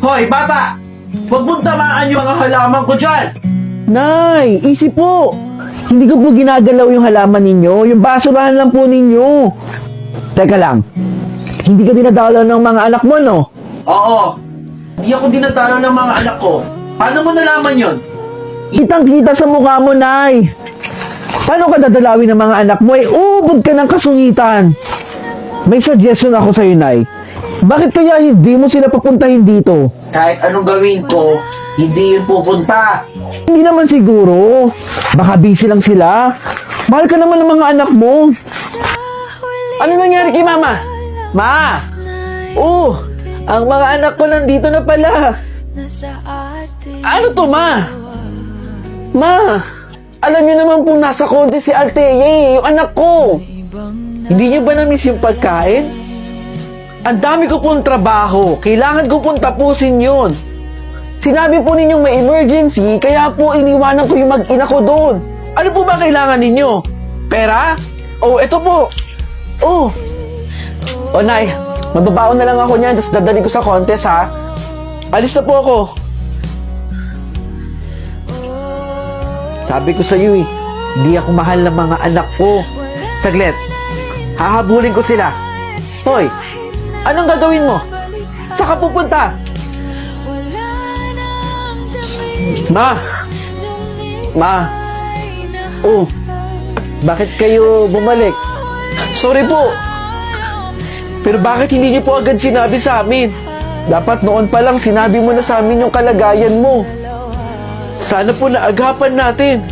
Hoy, bata! Huwag mong tamaan yung mga halaman ko dyan! Nay, easy po. Hindi ko po ginagalaw yung halaman ninyo. Yung basurahan lang po ninyo. Teka lang. Hindi ka dinadalaw ng mga anak mo, no? Oo. Hindi ako dinadalaw ng mga anak ko. Paano mo nalaman yon? Kitang-kita sa mukha mo, Nay. Paano ka dadalawin ng mga anak mo? Ubod ka ng kasungitan. May suggestion ako sa'yo, Nay. Bakit kaya hindi mo sila papuntahin dito? Kahit anong gawin ko, hindi yun pupunta. Hindi naman siguro. Baka busy lang sila. Mahal ka naman ng mga anak mo. Ano nangyari kay Mama? Ma! Oh, ang mga anak ko nandito na pala. Ano to, Ma? Ma, alam niyo naman pong nasa konti si Althea, yung anak ko. Hindi niyo ba na-miss yung pagkain? Ang dami ko pong trabaho. Kailangan ko pong tapusin yun. Sinabi po ninyong may emergency, kaya po iniwanan ko yung mag-ina ko doon. Ano po ba kailangan ninyo? Pera? Oh, ito po. Oh. O, Nay, mababaon na lang ako niyan, tapos dadali ko sa contest, ha? Alis na po ako. Sabi ko sa iyo, hindi ako mahal ng mga anak ko. Saglit, hahabulin ko sila. Hoy, anong gagawin mo? Saan ka pupunta? Ma! Ma! Oh, bakit kayo bumalik? Sorry po. Pero bakit hindi niyo po agad sinabi sa amin? Dapat noon pa lang sinabi mo na sa amin yung kalagayan mo. Sana po naagapan natin.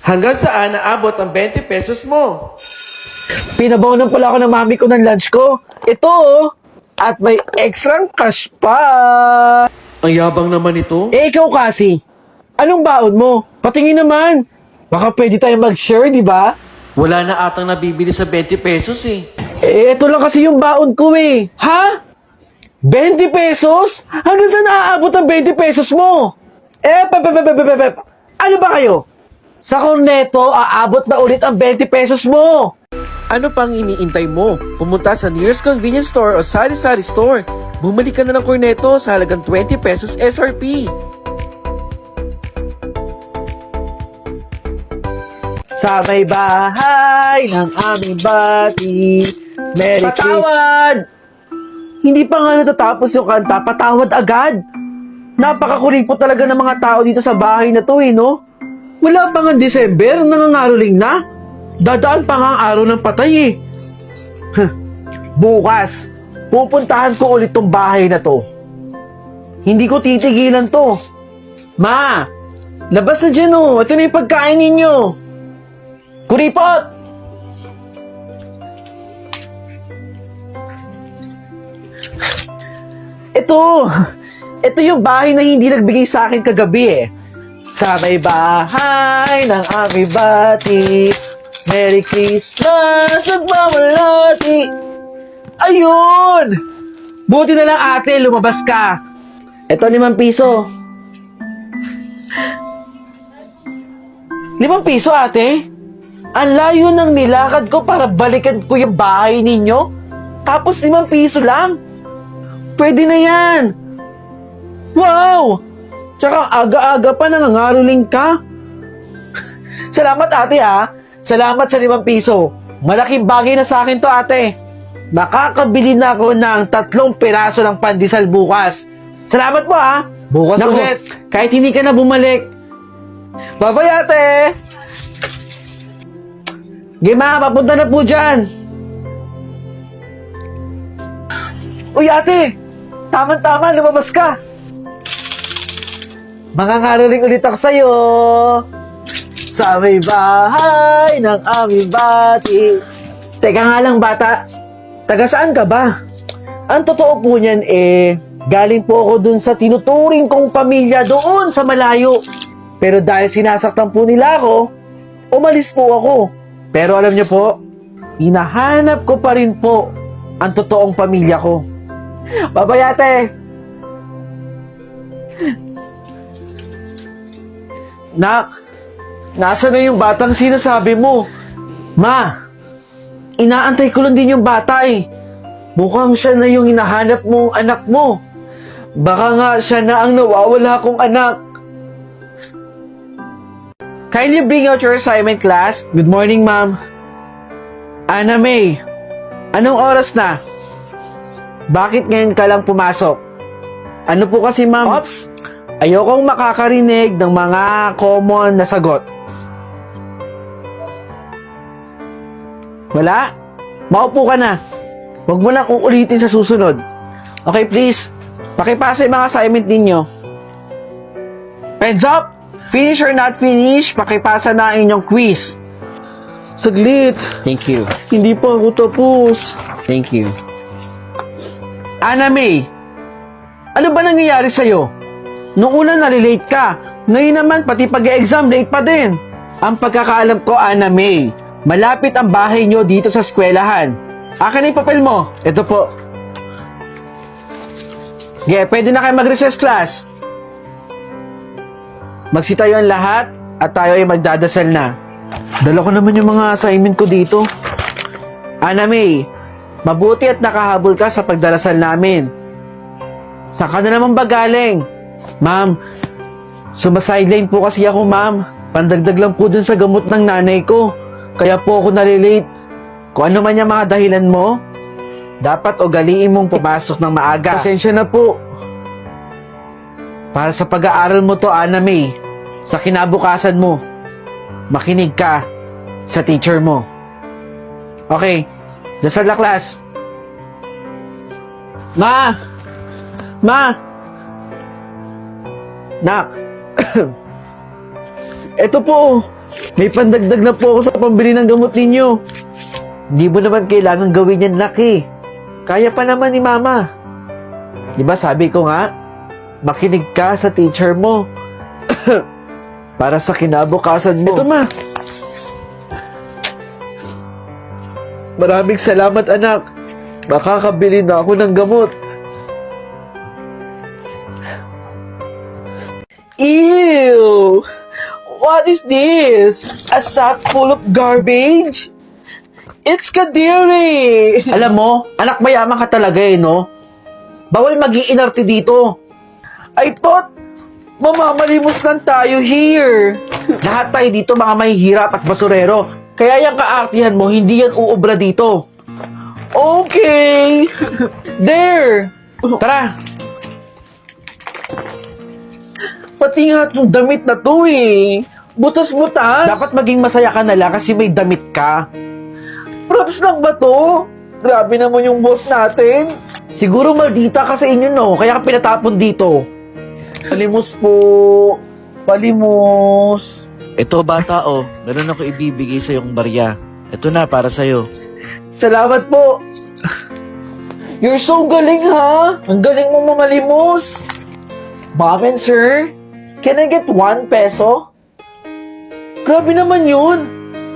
Hanggang saan naabot ang 20 pesos mo? Pinabawanan pala ako ng mami ko ng lunch ko. Ito, oh. At may extra cash pa. Ang yabang naman ito. Eh, ikaw kasi. Anong baon mo? Patingin naman. Baka pwede tayo mag-share, di ba? Wala na atang nabibili sa 20 pesos eh. Eh, ito lang kasi yung baon ko eh. Ha? 20 pesos? Hanggang saan naaabot ang 20 pesos mo? Ano ba kayo? Sa Corneto, aabot na ulit ang 20 pesos mo. Ano pang iniintay mo? Pumunta sa nearest convenience store o sari-sari store. Bumalik ka na ng Corneto sa halagang 20 pesos SRP. Sa may bahay ng aming bati, Merry Christmas. Patawad! Hindi pa nga natatapos yung kanta, patawad agad. Napakakuling po talaga ng mga tao dito sa bahay na to no? Wala pa nga December, nangangaroling na. Dadaan pa nga ang araw ng patay Bukas, pupuntahan ko ulit tong bahay na to. Hindi ko titigilan to. Ma, labas na dyan ito na yung pagkain ninyo. Kuripot! Ito yung bahay na hindi nagbigay sa akin kagabi Sa may bahay ng aming bati, Merry Christmas, nagmamalati. Ayun! Buti na lang ate, lumabas ka. Ito 5 piso. 5 piso ate? Ang layo ng nilakad ko para balikan ko yung bahay ninyo. Tapos 5 piso lang. Pwede na yan. Wow! Tsaka aga-aga pa nangangaroling ka. Salamat ate Salamat sa 5 piso. Malaking bagay na sa akin to ate. Makakabili na ako ng 3 piraso ng pandesal bukas. Salamat po Bukas ulit. Kahit hindi ka na bumalik. Bye-bye ate. Gima, papunta na po dyan. Uy ate, tama-tama, lumabas ka. Mangangaroling ulit ako sa'yo. Sa may bahay ng aming bati. Teka nga lang bata, taga saan ka ba? Ang totoo po niyan galing po ako dun sa tinuturing kong pamilya doon sa malayo. Pero dahil sinasaktan po nila ako, umalis po ako. Pero alam niyo po, hinahanap ko pa rin po ang totoong pamilya ko. Bye-bye ate. Nak, nasa na yung batang sinasabi mo? Ma, inaantay ko lang din yung bata eh. Mukhang siya na yung hinahanap mong anak mo. Baka nga siya na ang nawawala kong anak. Kindly bring out your assignment, class. Good morning, ma'am. Anna May, anong oras na? Bakit ngayon ka lang pumasok? Ano po kasi, ma'am? Ops, ayokong makakarinig ng mga common na sagot. Wala? Maupo ka na. Huwag mo lang uulitin sa susunod. Okay, please. Pakipasa yung mga assignment ninyo. Heads up! Finish or not finish, pakipasa na ang inyong quiz. Saglit. Thank you. Hindi pa ako tapos. Thank you. Anna May, ano ba nangyayari sa'yo? Noong una nalilate ka, ngayon naman pati pag-exam late pa din. Ang pagkakaalam ko, Anna May, malapit ang bahay nyo dito sa eskwelahan. Akin na yung papel mo. Ito po. Yeah, pwede na kayo mag-recess class. Magsitayo ang lahat at tayo ay magdadasal na. Dala ko naman yung mga assignment ko dito. Anna May, mabuti at nakahabol ka sa pagdarasal namin. Saan ka na naman ba galing? Ma'am, sumasideline po kasi ako, ma'am. Pandagdag lang po dun sa gamot ng nanay ko. Kaya po ako nalilate. Kung ano man yung mga dahilan mo, dapat ugaliin mong pumasok ng maaga. Pasensya na po. Para sa pag-aaral mo to, Anna May, sa kinabukasan mo, makinig ka sa teacher mo. Okay, dasal na class. Ma! Ma! Nak! Eto po, may pandagdag na po ako sa pambili ng gamot ninyo. Hindi mo naman kailangan gawin yan, Nak eh. Kaya pa naman ni Mama. Diba sabi ko nga, makinig ka sa teacher mo. Para sa kinabukasan mo. Ito, Ma. Maraming salamat, anak. Makakabili na ako ng gamot. Ew! What is this? A sack full of garbage? It's kadiri! Alam mo, anak mayaman ka talaga eh, no? Bawal mag-iinarte dito. I thought, mamamalimos lang tayo here. Lahat tayo dito mga mahihirap at basurero. Kaya yung kaartihan mo, hindi yan uubra dito. Okay! There! Tara! Pati nga itong damit na to eh. Butas-butas. Dapat maging masaya ka na lang kasi may damit ka. Props lang ba to? Grabe naman yung boss natin. Siguro maldita ka sa inyo, no? Kaya ka pinatapon dito. Palimos po. Palimos. Ito bata oh, meron ako ibibigay sa yung barya. Ito na para sa'yo. Salamat po. You're so galing, ha? Ang galing mo mamalimos. Ma'am and sir, can I get 1 peso? Grabe naman yun.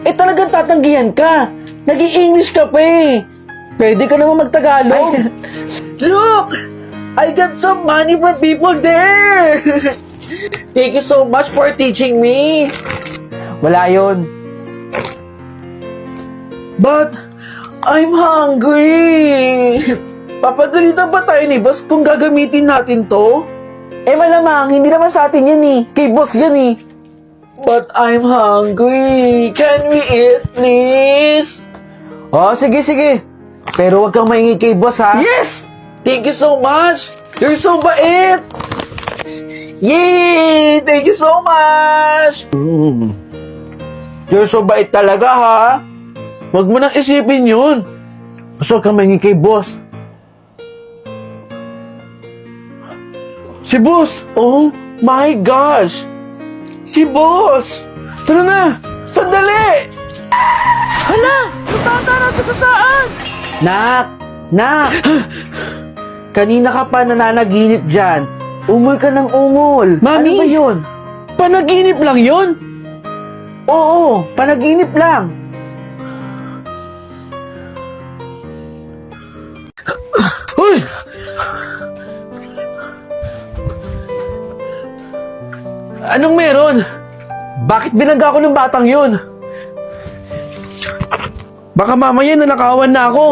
Eh talagang tatanggihan ka. Nag-i-English ka pa eh. Pwede ka naman mag-Tagalog. Look! I got some money from people there! Thank you so much for teaching me. Wala yun. But, I'm hungry. Papagalitan ba tayo ni boss kung gagamitin natin to? Eh malamang, hindi naman sa atin yan eh. Kay boss yan eh. But I'm hungry. Can we eat, please? Oh, sige, sige. Pero wag kang maingi kay boss, ha? Yes! Thank you so much! You're so bait! Yay! Thank you so much! You're so bait talaga, ha? Wag mo nang isipin yun. Basta wag kang maingi kay boss. Si boss! Oh my gosh! Si boss! Tara na! Sandali! Hala! Natata na sa kasaan! Nak! Nak! Kanina ka pa nananaginip dyan. Umol ka ng umol. Mami! Ano ba yun? Panaginip lang yun? Oo, panaginip lang. Uy! Anong meron? Bakit binangga ko ng batang yun? Baka mamaya nanakawan na ako.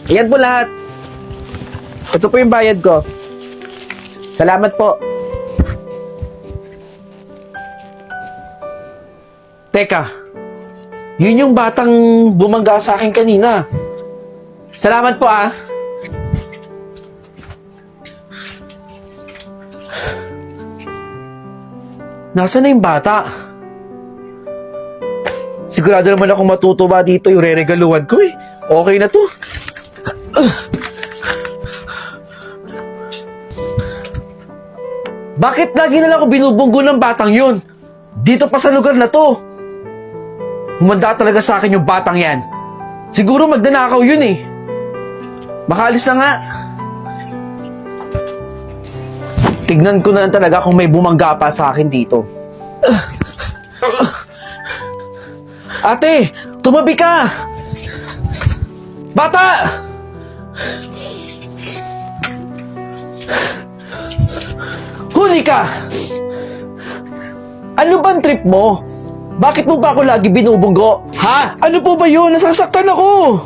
Ayan po lahat. Ito po yung bayad ko. Salamat po. Teka, yun yung batang bumangga sa akin kanina. Salamat po ah. Nasaan na yung bata? Sigurado naman ako matutuwa dito yung re-regaluhan ko eh. Okay na to. Bakit lagi na lang ako binubunggo ng batang yun? Dito pa sa lugar na to. Humanda talaga sa akin yung batang yan. Siguro magdanakaw yun eh. Makaalis na nga. Tignan ko na lang talaga kung may bumangga pa sa akin dito. Ate, tumabi ka! Bata! Huli ka! Ano bang trip mo? Bakit mo pa ako lagi binubunggo? Ha? Ano po ba yun? Nasasaktan ako!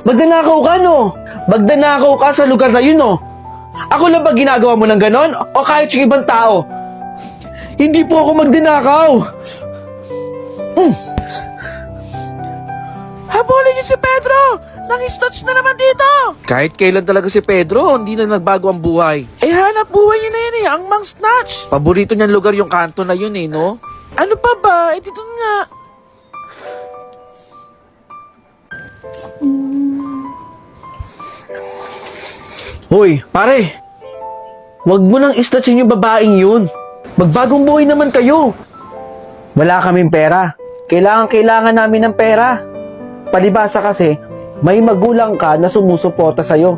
Magdanakaw ka, no? Magdanakaw ka sa lugar na yun, no? Ako lang ba ginagawa mo ng ganon? O kahit yung ibang tao? Hindi po ako magdanakaw! Habulin niyo si Pedro! Nang-snatch na naman dito! Kahit kailan talaga si Pedro, hindi na nagbago ang buhay. Eh hanap buhay niya na yun eh, ang mang-snatch. Paborito niyang lugar yung kanto na yun eh, no? Ano pa ba? Eh dito nga. Hoy, pare! Huwag mo nang snatchin yung babaeng yun. Magbagong buhay naman kayo. Wala kaming pera. Kailangan namin ng pera. Palibasa kasi, may magulang ka na sumusuporta sa'yo.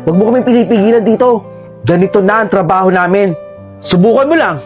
Huwag mo kami pinipigilan dito. Ganito na ang trabaho namin. Subukan mo lang.